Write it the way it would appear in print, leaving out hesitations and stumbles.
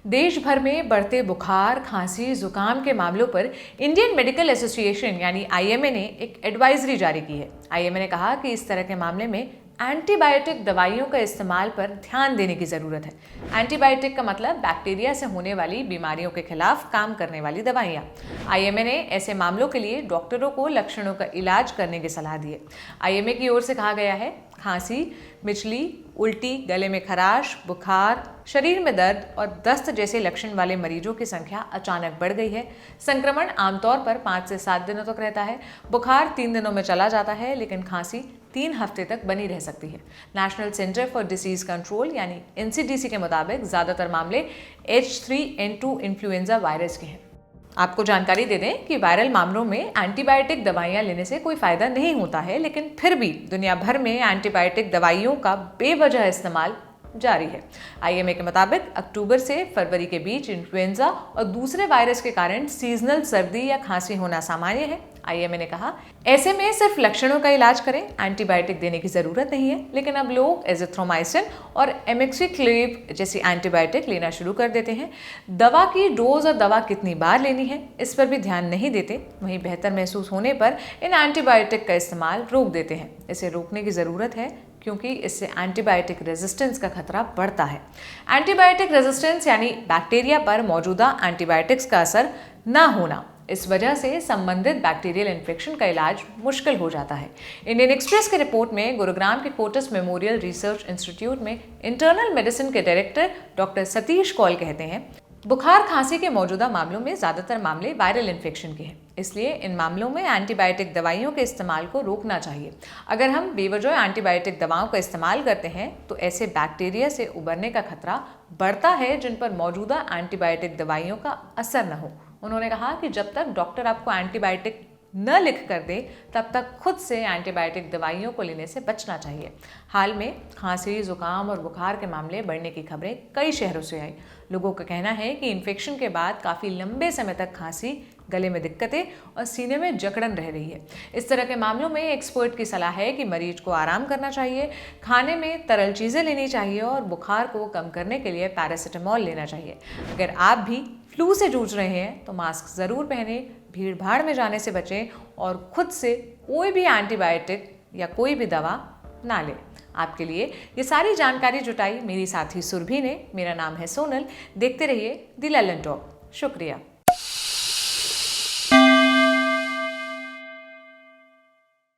देश भर में बढ़ते बुखार, खांसी, जुकाम के मामलों पर इंडियन मेडिकल एसोसिएशन यानी आईएमए ने एक एडवाइजरी जारी की है। आईएमए ने कहा कि इस तरह के मामले में एंटीबायोटिक दवाइयों का इस्तेमाल पर ध्यान देने की ज़रूरत है। एंटीबायोटिक का मतलब बैक्टीरिया से होने वाली बीमारियों के खिलाफ काम करने वाली दवाइयाँ। आईएमए ने ऐसे मामलों के लिए डॉक्टरों को लक्षणों का इलाज करने की सलाह दी है। आईएमए की ओर से कहा गया है, खांसी, मिचली, उल्टी, गले में खराश, बुखार, शरीर में दर्द और दस्त जैसे लक्षण वाले मरीजों की संख्या अचानक बढ़ गई है। संक्रमण आमतौर पर 5 से 7 दिनों तक रहता है। बुखार 3 दिनों में चला जाता है, लेकिन खांसी 3 हफ्ते तक बनी रह सकती है। National centre for disease control यानी एनसीडीसी के मुताबिक ज़्यादातर मामले H3N2 इन्फ्लुएंजा वायरस के हैं। आपको जानकारी दे दें कि वायरल मामलों में एंटीबायोटिक दवाइयां लेने से कोई फायदा नहीं होता है, लेकिन फिर भी दुनिया भर में एंटीबायोटिक दवाइयों का बेवजह इस्तेमाल जारी है। आईएमए के मुताबिक अक्टूबर से फरवरी के बीच इन्फ्लुएंजा और दूसरे वायरस के कारण सीजनल सर्दी या खांसी होना सामान्य है। आईएमए ने कहा, ऐसे में सिर्फ लक्षणों का इलाज करें, एंटीबायोटिक देने की जरूरत नहीं है। लेकिन अब लोग एजिथ्रोमाइसिन और एमिक्सिक्लेव जैसी एंटीबायोटिक लेना शुरू कर देते हैं। दवा की डोज और दवा कितनी बार लेनी है, इस पर भी ध्यान नहीं देते। वहीं बेहतर महसूस होने पर इन एंटीबायोटिक का इस्तेमाल रोक देते हैं। इसे रोकने की ज़रूरत है, क्योंकि इससे एंटीबायोटिक रेजिस्टेंस का खतरा बढ़ता है। एंटीबायोटिक रेजिस्टेंस यानी बैक्टीरिया पर मौजूदा एंटीबायोटिक्स का असर न होना। इस वजह से संबंधित बैक्टीरियल इन्फेक्शन का इलाज मुश्किल हो जाता है। इंडियन एक्सप्रेस की रिपोर्ट में गुरुग्राम के कोटस मेमोरियल रिसर्च इंस्टीट्यूट में इंटरनल मेडिसिन के डायरेक्टर डॉक्टर सतीश कौल कहते हैं, बुखार खांसी के मौजूदा मामलों में ज़्यादातर मामले वायरल इन्फेक्शन के हैं। इसलिए इन मामलों में एंटीबायोटिक दवाइयों के इस्तेमाल को रोकना चाहिए। अगर हम बेवजह एंटीबायोटिक दवाओं का इस्तेमाल करते हैं तो ऐसे बैक्टीरिया से उबरने का खतरा बढ़ता है जिन पर मौजूदा एंटीबायोटिक दवाइयों का असर न हो। उन्होंने कहा कि जब तक डॉक्टर आपको एंटीबायोटिक न लिख कर दे, तब तक खुद से एंटीबायोटिक दवाइयों को लेने से बचना चाहिए। हाल में खांसी, जुकाम और बुखार के मामले बढ़ने की खबरें कई शहरों से आई। लोगों का कहना है कि इन्फेक्शन के बाद काफ़ी लंबे समय तक खांसी, गले में दिक्कतें और सीने में जकड़न रह रही है। इस तरह के मामलों में एक्सपर्ट की सलाह है कि मरीज को आराम करना चाहिए, खाने में तरल चीज़ें लेनी चाहिए और बुखार को कम करने के लिए पैरासिटामोल लेना चाहिए। अगर आप भी फ्लू से जूझ रहे हैं तो मास्क ज़रूर पहने, भीड़ भाड़ में जाने से बचें और खुद से कोई भी एंटीबायोटिक या कोई भी दवा ना लें। आपके लिए ये सारी जानकारी जुटाई मेरी साथी सुरभि ने। मेरा नाम है सोनल। देखते रहिए द ललन टॉक। शुक्रिया।